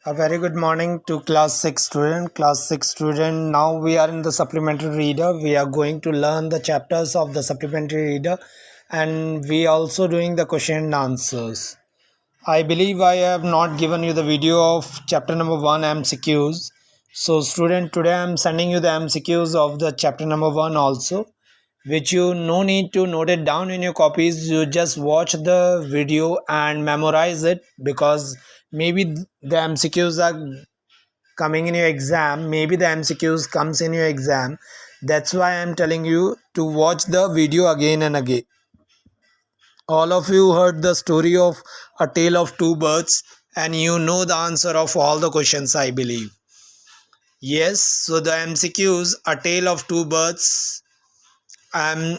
A very good morning to class 6 student. Class 6 student, now we are in the supplementary reader. We are going to learn the chapters of the supplementary reader and we also doing the question and answers. I believe I have not given you the video of chapter number 1 MCQs. So student, today I am sending you the MCQs of the chapter number 1 also, which you no need to note it down in your copies. You just watch the video and memorize it, because maybe the MCQs are coming in your exam. Maybe the MCQs comes in your exam. That's why I'm telling you to watch the video again and again. All of you heard the story of A Tale of Two Birds, and you know the answer of all the questions, I believe. Yes, so the MCQs A Tale of Two Birds, I'm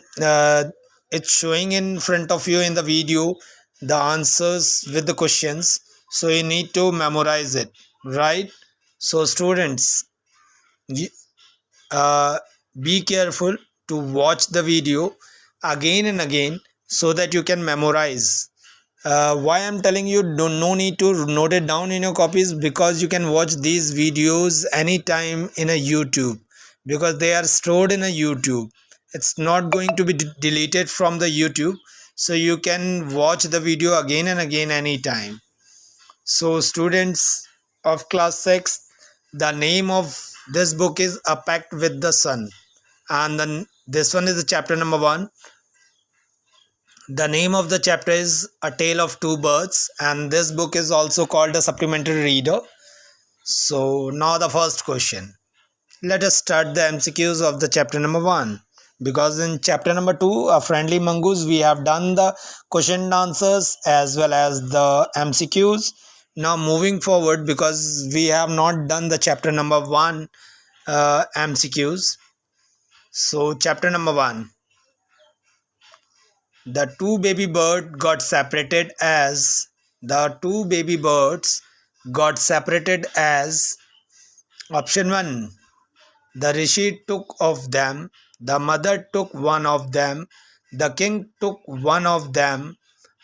it's showing in front of you in the video the answers with the questions, so you need to memorize it, right? So students, uh, be careful to watch the video again and again so that you can memorize. Why I'm telling you no need to note it down in your copies, because you can watch these videos anytime in a YouTube, because they are stored in a YouTube. It's not going to be deleted from the YouTube, so you can watch the video again and again anytime. So students of class 6, the name of this book is A Pact with the Sun, and then this one is the chapter number 1. The name of the chapter is A Tale of Two Birds, and this book is also called a supplementary reader. So now the first question. Let us start the MCQs of the chapter number 1. Because in chapter number 2, A Friendly Mongoose, we have done the question and answers as well as the MCQs. Now moving forward, because we have not done the chapter number 1 MCQs. So chapter number 1. The two baby birds got separated as option 1. The rishi took of them, the mother took one of them, the king took one of them,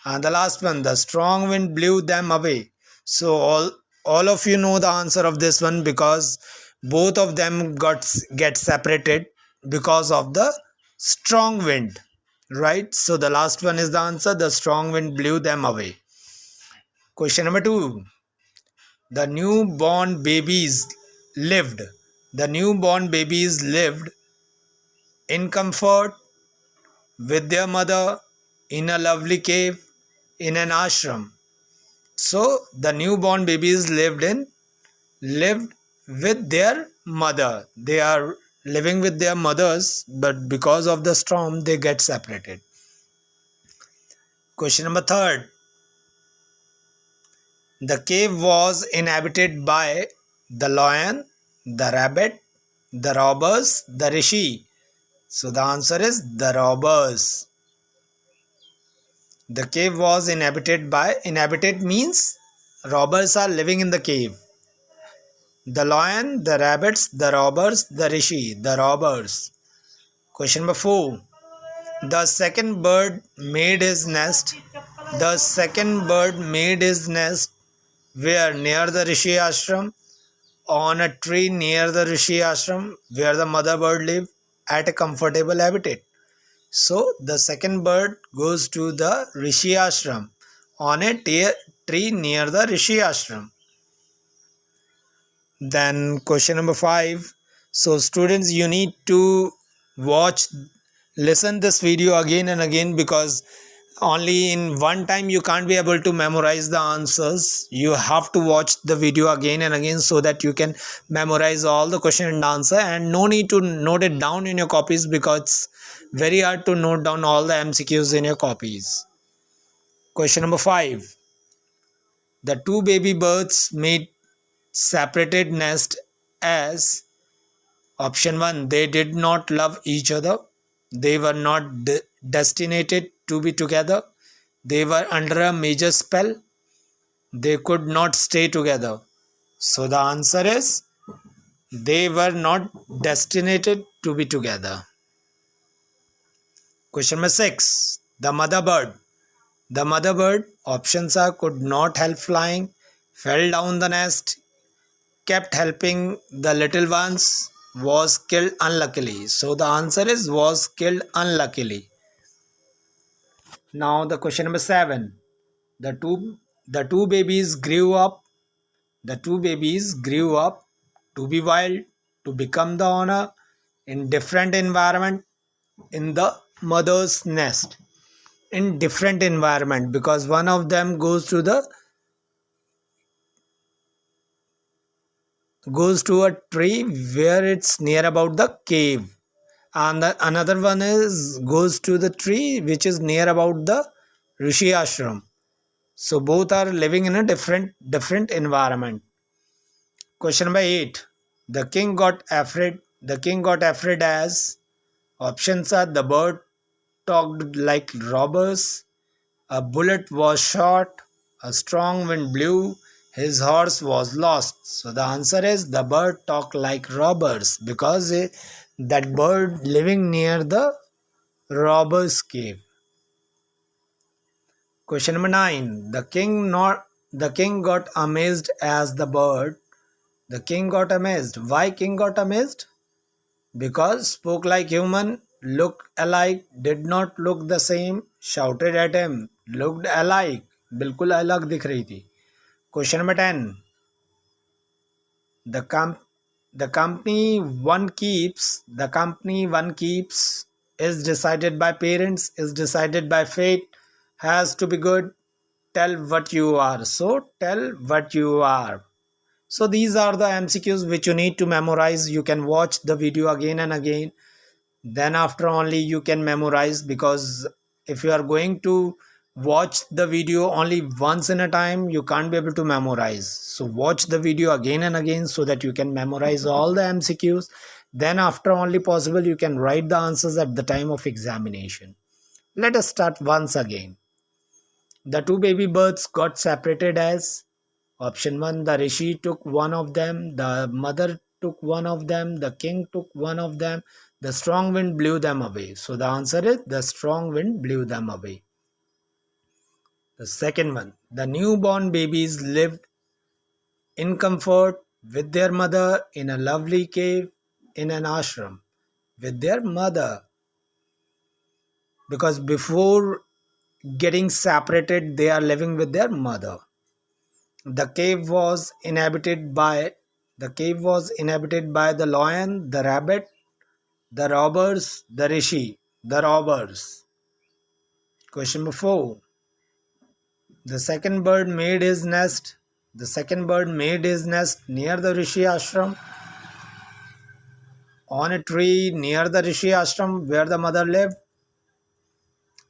and the last one, the strong wind blew them away. So all of you know the answer of this one, because both of them get separated because of the strong wind, right? So the last one is the answer, the strong wind blew them away. Question number 2. The newborn babies lived. The newborn babies lived in comfort with their mother in a lovely cave in an ashram. So the newborn babies lived with their mother. They are living with their mothers, but because of the storm they get separated. Question number 3. The cave was inhabited by the lion, the rabbit, the robbers, the rishi. So the answer is the robbers. The cave was inhabited means robbers are living in the cave. The lion, the rabbits, the robbers, the rishi, the robbers. Question number 4. The second bird made his nest. The second bird made his nest where? Near the rishi ashram, on a tree near the rishi ashram where the mother bird lived at a comfortable habitat. So the second bird goes to the rishi ashram on a tree near the rishi ashram. Then question number 5. So students, you need to listen this video again and again, because only in one time you can't be able to memorize the answers. You have to watch the video again and again so that you can memorize all the question and answer, and no need to note it down in your copies, because it's very hard to note down all the MCQs in your copies. Question number 5. The two baby birds made separated nest as option 1. They did not love each other. They were not destined to be together. They were under a major spell. They could not stay together. So the answer is they were not destined to be together. Question number 6. The mother bird. The mother bird, options are could not help flying, fell down the nest, kept helping the little ones, was killed unluckily. So the answer is was killed unluckily. Now the question number 7. The two babies grew up. The two babies grew up to be wild, to become the owner in different environment in the mother's nest. In different environment, because one of them goes to a tree where it's near about the cave, and another one is goes to the tree which is near about the rishi ashram. So both are living in a different environment. Question number 8. The king got afraid as options are: the bird talked like robbers, a bullet was shot, a strong wind blew, his horse was lost. So the answer is the bird talked like robbers, because that bird living near the robber's cave. Question number 9. The king got amazed as the bird. The king got amazed. Why king got amazed? Because spoke like human, looked alike, did not look the same, shouted at him, looked alike, बिल्कुल अलग दिख रही थी. Question number 10. The com- the company one keeps is decided by parents, is decided by fate, has to be good. Tell what you are. So tell what you are. So these are the MCQs which you need to memorize. You can watch the video again and again. Then after only you can memorize, because if you are going to watch the video only once in a time, you can't be able to memorize. So watch the video again and again so that you can memorize all the MCQs. Then after only possible you can write the answers at the time of examination. Let us start once again. The two baby birds got separated as option 1: the rishi took one of them, the mother took one of them, the king took one of them, the strong wind blew them away. So the answer is the strong wind blew them away. The second one: the newborn babies lived in comfort with their mother in a lovely cave in an ashram. With their mother, because before getting separated they are living with their mother. The cave was inhabited by the lion, the rabbit, the robbers, the rishi, the robbers. Question number 4. The second bird made his nest. The second bird made his nest near the rishi ashram, on a tree near the rishi ashram where the mother lived,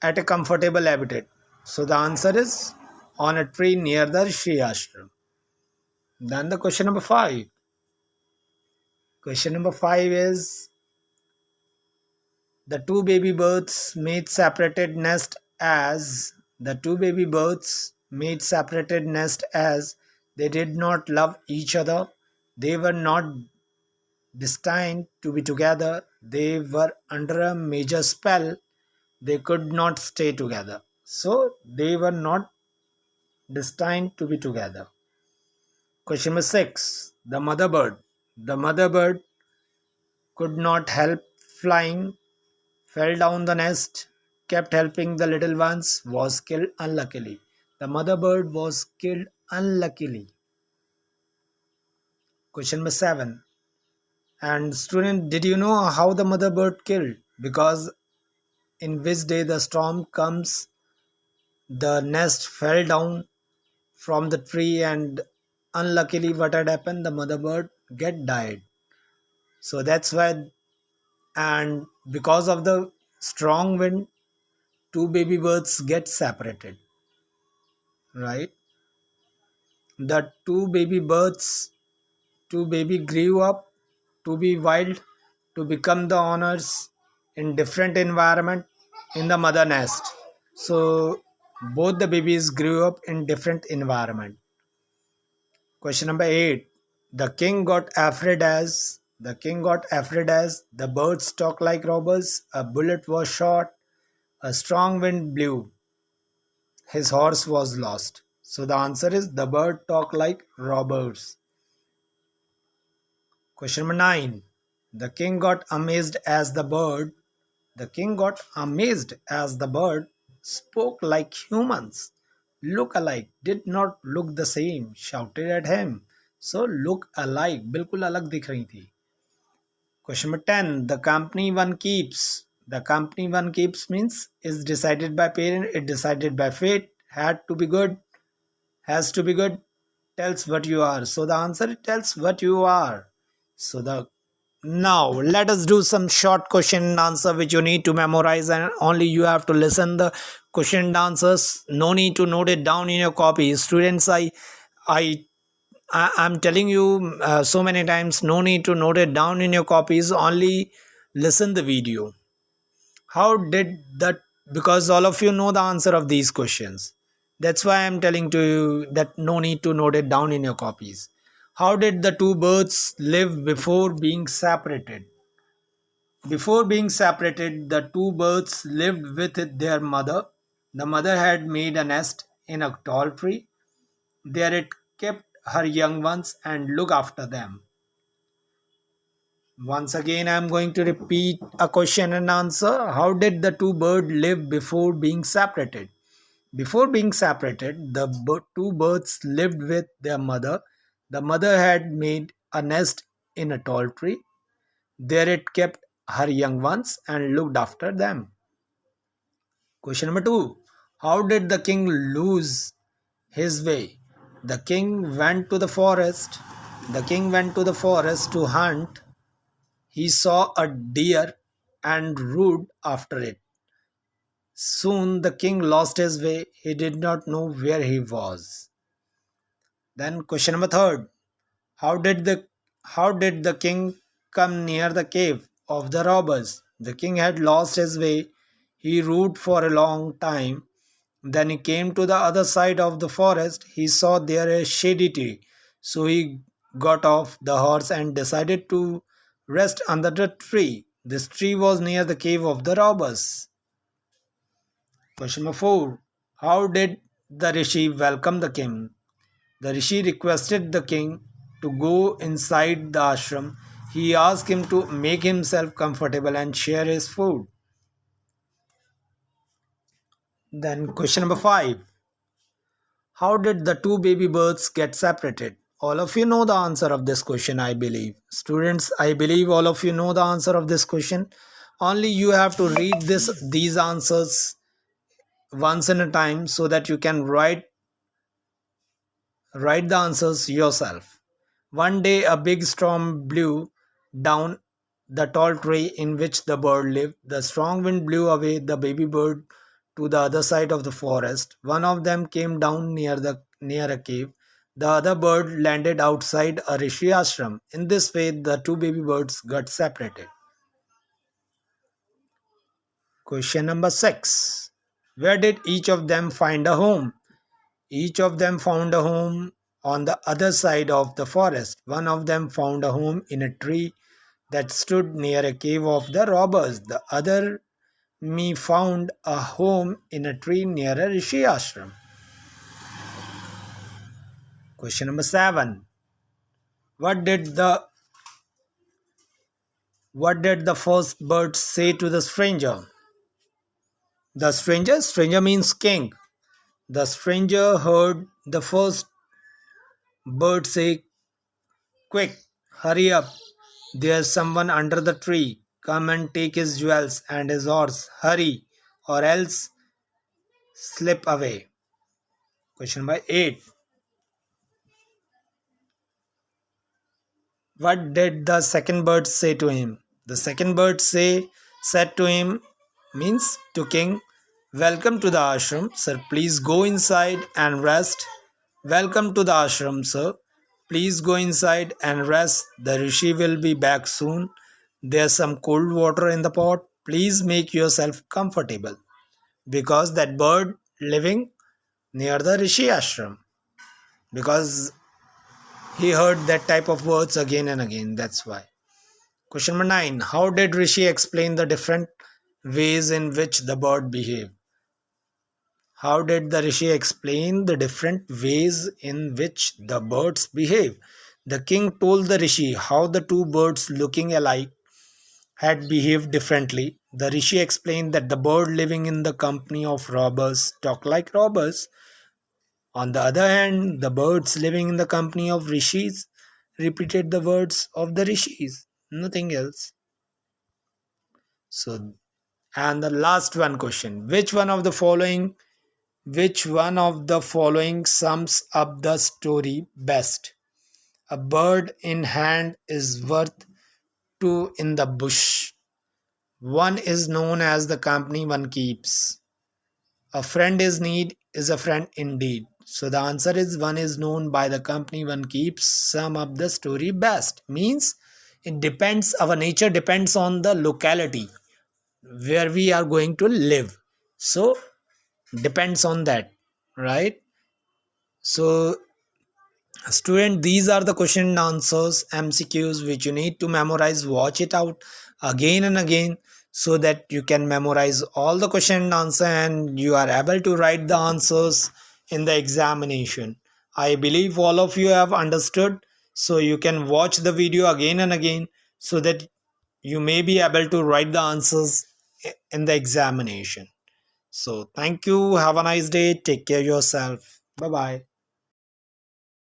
at a comfortable habitat. So the answer is on a tree near the rishi ashram. Then the question number 5. Question number 5 is: The two baby birds made separated nest as they did not love each other. They were not destined to be together. They were under a major spell. They could not stay together. So they were not destined to be together. Question number 6. The mother bird could not help flying, fell down the nest, kept helping the little ones, was killed unluckily. The mother bird was killed unluckily. Question number 7. And student, did you know how the mother bird killed? Because in which day the storm comes, the nest fell down from the tree, and unluckily what had happened? The mother bird get died. So that's why, and because of the strong wind, two baby birds get separated, right? The two baby grew up to be wild, to become the owners in different environment in the mother nest. So both the babies grew up in different environment. Question number 8. The king got afraid as the birds talk like robbers, a bullet was shot, a strong wind blew, his horse was lost. So the answer is the bird talk like robbers. Question number 9. The king got amazed as the bird. The king got amazed as the bird spoke like humans. Look alike, did not look the same, shouted at him. So look alike, बिल्कुल अलग दिख रही थी. Question number 10. The company one keeps. The company one keeps means is decided by parent, it decided by fate, had to be good, has to be good, tells what you are. So the answer tells what you are. So the now let us do some short question and answer which you need to memorize, and only you have to listen the question and answers. No need to note it down in your copy. Students, I I'm telling you so many times, no need to note it down in your copies, only listen the video. How did that, because all of you know the answer of these questions. That's why I'm telling to you that no need to note it down in your copies. How did the two birds live before being separated? Before being separated, the two birds lived with their mother. The mother had made a nest in a tall tree. There it kept her young ones and looked after them. Once again, I am going to repeat a question and answer. How did the two birds live before being separated? Before being separated, the two birds lived with their mother. The mother had made a nest in a tall tree. There it kept her young ones and looked after them. Question number 2. How did the king lose his way? The king went to the forest. The king went to the forest to hunt. He saw a deer and rode after it. Soon the king lost his way. He did not know where he was. Then question number 3. How did the king come near the cave of the robbers? The king had lost his way. He rode for a long time. Then he came to the other side of the forest. He saw there a shady tree. So he got off the horse and decided to rest under the tree. This tree was near the cave of the robbers. Question number 4. How did the rishi welcome the king? The rishi requested the king to go inside the ashram. He asked him to make himself comfortable and share his food. Then question number 5. How did the two baby birds get separated? All of you know the answer of this question, I believe. Students, I believe all of you know the answer of this question. Only you have to read these answers once in a time so that you can write the answers yourself. One day a big storm blew down the tall tree in which the bird lived. The strong wind blew away the baby bird to the other side of the forest. One of them came down near a cave. The other bird landed outside a rishi ashram. In this way, the two baby birds got separated. Question number 6. Where did each of them find a home? Each of them found a home on the other side of the forest. One of them found a home in a tree that stood near a cave of the robbers. The other me found a home in a tree near a rishi ashram. Question number 7. What did the first bird say to the stranger? The stranger means king. The stranger heard the first bird say, "Quick, hurry up. There's someone under the tree. Come and take his jewels and his horse. Hurry, or else slip away." Question number 8. What did the second bird say to him? The second bird said to him means to king, "Welcome to the ashram, sir. Please go inside and rest." Welcome to the ashram, sir. Please go inside and rest. The rishi will be back soon. There's some cold water in the pot. Please make yourself comfortable. Because that bird living near the rishi ashram. Because he heard that type of words again and again. That's why. Question number 9. How did Rishi explain the different ways in which the bird behaved? How did the Rishi explain the different ways in which the birds behave? The king told the rishi how the two birds looking alike had behaved differently. The rishi explained that the bird living in the company of robbers talk like robbers. On the other hand, the birds living in the company of rishis repeated the words of the rishis, nothing else. So, and the last one question: which one of the following sums up the story best? A bird in hand is worth two in the bush. One is known as the company one keeps. A friend is need is a friend indeed. So the answer is one is known by the company one keeps. Sum up the story best. Means it depends, our nature depends on the locality where we are going to live. So depends on that, right? So student, these are the question and answers MCQs which you need to memorize. Watch it out again and again so that you can memorize all the question and answer and you are able to write the answers in the examination. I believe all of you have understood, so you can watch the video again and again so that you may be able to write the answers in the examination. So thank you, have a nice day, take care of yourself, bye bye.